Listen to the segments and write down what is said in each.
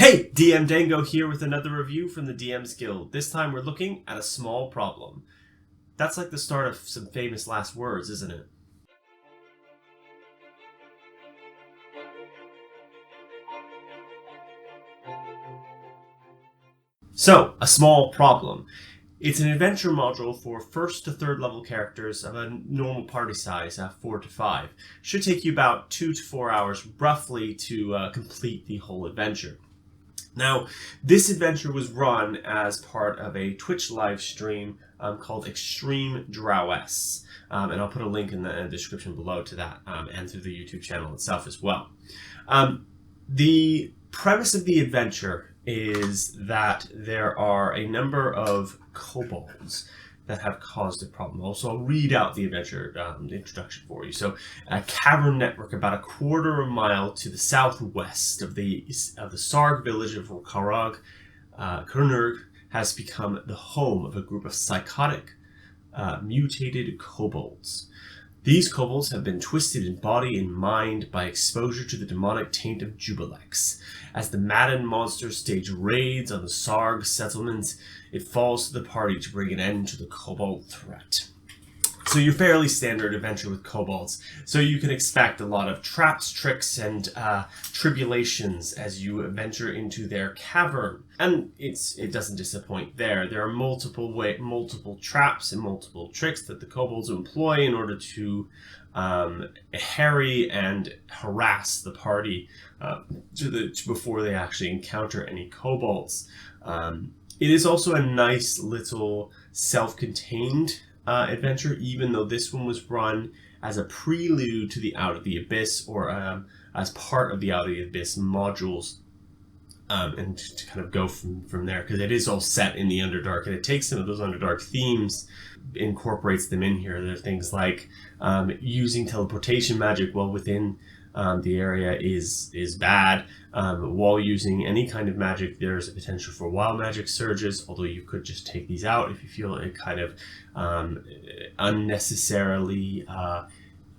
Hey, DM Dango here with another review from the DM's Guild. This time we're looking at a small problem. That's like the start of some famous last words, isn't it? So, a small problem. It's an adventure module for 1st to 3rd level characters of a normal party size, 4 to 5. Should take you about 2 to 4 hours roughly to complete the whole adventure. Now, this adventure was run as part of a Twitch live stream called Extreme Drowess. And I'll put a link in the description below to that and through the YouTube channel itself as well. The premise of the adventure is that there are a number of kobolds that have caused a problem. Also, I'll read out the adventure introduction for you. So, a cavern network about a quarter of a mile to the southwest of the Sarg village of Karag, Kernurg, has become the home of a group of psychotic, mutated kobolds. These kobolds have been twisted in body and mind by exposure to the demonic taint of Jubilex. As the maddened monsters stage raids on the Sarg settlements, it falls to the party to bring an end to the kobold threat. So your fairly standard adventure with kobolds. So you can expect a lot of traps, tricks, and tribulations as you venture into their cavern. And it doesn't disappoint there. There are multiple traps and multiple tricks that the kobolds employ in order to harry and harass the party before they actually encounter any kobolds. It is also a nice little self-contained adventure, even though this one was run as a prelude to the Out of the Abyss, or as part of the Out of the Abyss modules, and to kind of go from there, because it is all set in the Underdark, and it takes some of those Underdark themes, incorporates them in here. There are things like using teleportation magic while within the area is bad. While using any kind of magic, there's a potential for wild magic surges, although you could just take these out if you feel it kind of unnecessarily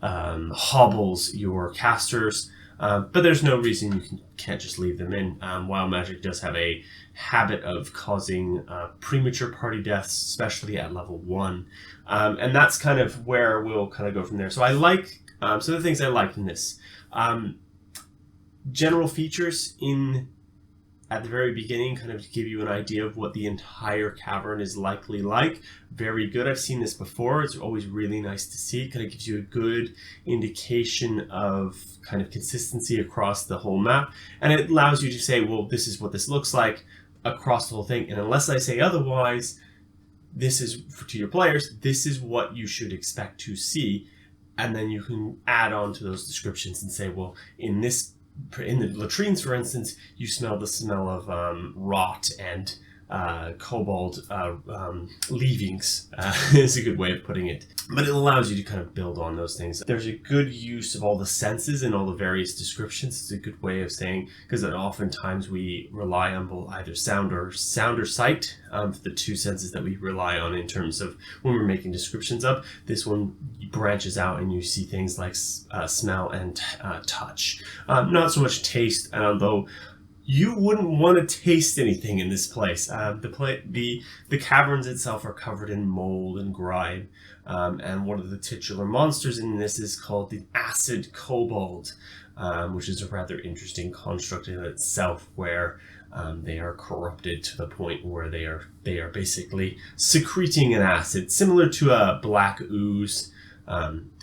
hobbles your casters. But there's no reason you can't just leave them in. Wild magic does have a habit of causing premature party deaths, especially at level 1. And that's kind of where we'll kind of go from there. So I like, some of the things I like in this. General features at the very beginning kind of give you an idea of what the entire cavern is likely like. Very good. I've seen this before. It's always really nice to see. It kind of gives you a good indication of kind of consistency across the whole map. And it allows you to say, well, this is what this looks like across the whole thing. And unless I say otherwise, this is, to your players, this is what you should expect to see. And then you can add on to those descriptions and say, well, in the latrines, for instance, you smell the smell of rot and kobold leavings is a good way of putting it. But it allows you to kind of build on those things. There's a good use of all the senses and all the various descriptions. It's a good way of saying, because oftentimes we rely on both either sound or sight, the two senses that we rely on in terms of when we're making descriptions of. This one branches out and you see things like smell and touch. Not so much taste, although you wouldn't want to taste anything in this place. The caverns itself are covered in mold and grime, and one of the titular monsters in this is called the Acid Kobold, which is a rather interesting construct in itself, where they are corrupted to the point where they are basically secreting an acid, similar to a black ooze.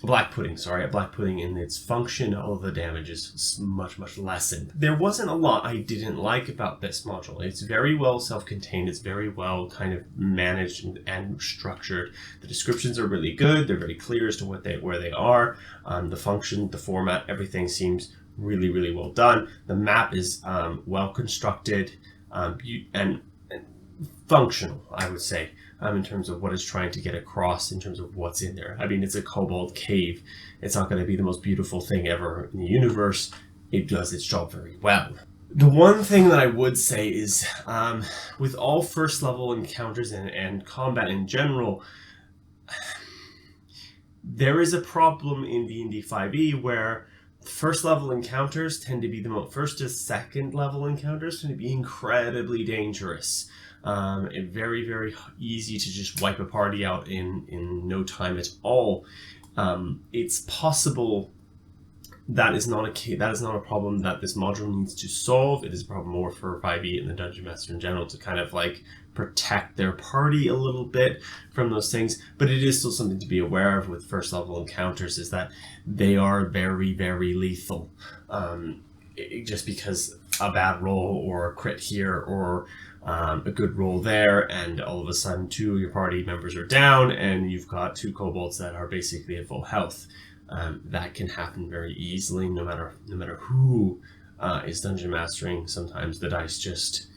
Black pudding in its function, all the damage is much lessened. There wasn't a lot I didn't like about this module. It's very well self-contained, it's very well kind of managed and structured. The descriptions are really good, they're very clear as to where they are. The function, the format, everything seems really well done. The map is well constructed and functional, I would say. In terms of what it's trying to get across, in terms of what's in there. I mean, it's a kobold cave. It's not going to be the most beautiful thing ever in the universe. It does its job very well. The one thing that I would say is, with all first level encounters and combat in general, there is a problem in D&D 5e where First level encounters tend to be first to second level encounters tend to be incredibly dangerous. Very, very easy to just wipe a party out in no time at all. It's possible that is not a problem that this module needs to solve. It is a problem more for 5e and the Dungeon Master in general to kind of like protect their party a little bit from those things. But it is still something to be aware of with first level encounters, is that they are very, very lethal. Just because a bad roll or a crit here or a good roll there, and all of a sudden 2 of your party members are down and you've got 2 kobolds that are basically at full health. That can happen very easily, no matter who is dungeon mastering. Sometimes the dice just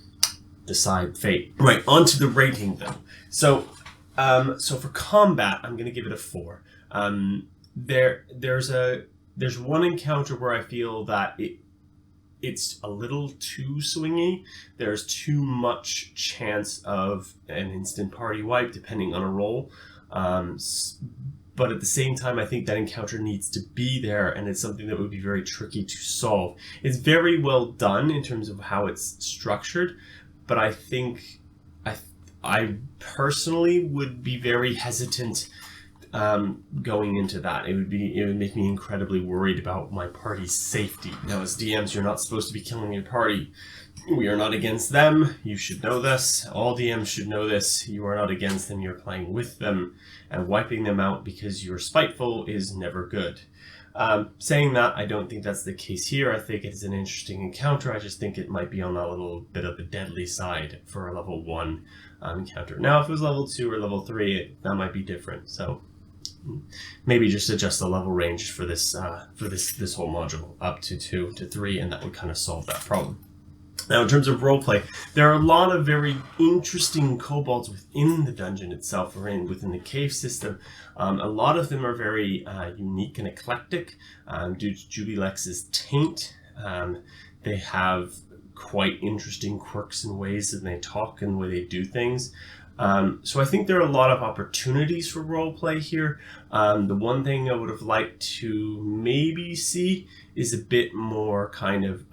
decide fate. Right, on to the rating though. So for combat, I'm going to give it a 4. There's one encounter where I feel that it's a little too swingy. There's too much chance of an instant party wipe depending on a roll. But at the same time, I think that encounter needs to be there, and it's something that would be very tricky to solve. It's very well done in terms of how it's structured, but I think I personally would be very hesitant going into that. It would make me incredibly worried about my party's safety. Now, as DMs, you're not supposed to be killing your party. We are not against them. You should know this. All DMs should know this. You are not against them. You're playing with them, and wiping them out because you're spiteful is never good. Saying that, I don't think that's the case here. I think it's an interesting encounter. I just think it might be on a little bit of the deadly side for a level 1 encounter. Now, if it was level 2 or level 3, that might be different. So maybe just adjust the level range for this whole module up to 2 to 3, and that would kind of solve that problem. Now, in terms of roleplay, there are a lot of very interesting kobolds within the dungeon itself, or within the cave system. A lot of them are very unique and eclectic due to Jubilex's taint. They have quite interesting quirks and ways that they talk and the way they do things. So I think there are a lot of opportunities for roleplay here. The one thing I would have liked to maybe see is a bit more kind of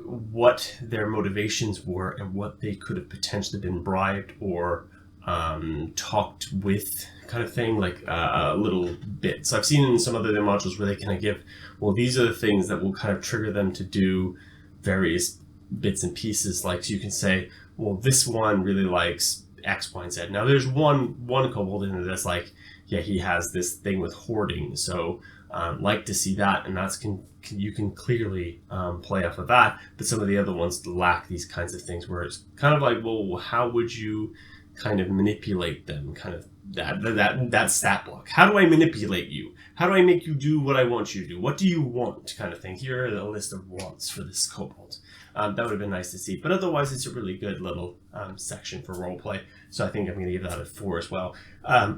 what their motivations were and what they could have potentially been bribed or talked with, kind of thing, like a little bit. So I've seen in some other modules where they kind of give, well, these are the things that will kind of trigger them to do various bits and pieces. Like, so you can say, well, this one really likes X, Y, and Z. Now there's one kobold in there that's like, yeah, he has this thing with hoarding, so like to see that, and you can clearly play off of that. But some of the other ones lack these kinds of things where it's kind of like, well, how would you kind of manipulate them? Kind of that stat block. How do I manipulate you? How do I make you do what I want you to do? What do you want? Kind of thing. Here are the list of wants for this kobold. That would have been nice to see. But otherwise, it's a really good little section for roleplay. So I think I'm going to give that a 4 as well.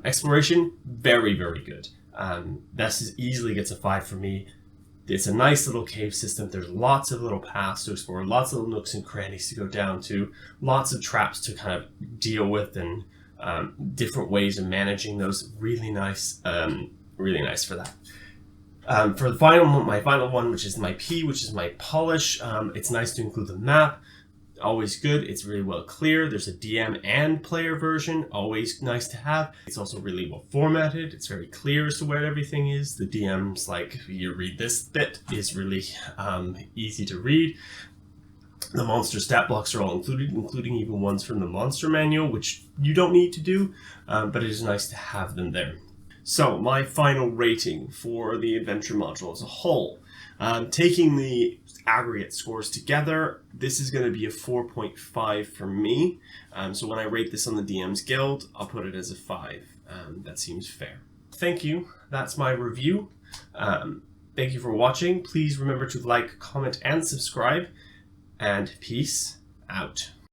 Exploration, very, very good. This easily gets a 5 for me. It's a nice little cave system. There's lots of little paths to explore, lots of little nooks and crannies to go down to, lots of traps to kind of deal with, and different ways of managing those. Really nice for that. For the my final one, which is my P, which is my polish, it's nice to include the map. Always good. It's really well clear. There's a DM and player version. Always nice to have. It's also really well formatted. It's very clear as to where everything is. The DM's like, you read this bit is really easy to read. The monster stat blocks are all included, including even ones from the monster manual, which you don't need to do, but it is nice to have them there. So my final rating for the adventure module as a whole, taking the aggregate scores together, this is going to be a 4.5 for me. So when I rate this on the DM's Guild, I'll put it as a 5. That seems fair. Thank you. That's my review. Thank you for watching. Please remember to like, comment, and subscribe. And peace out.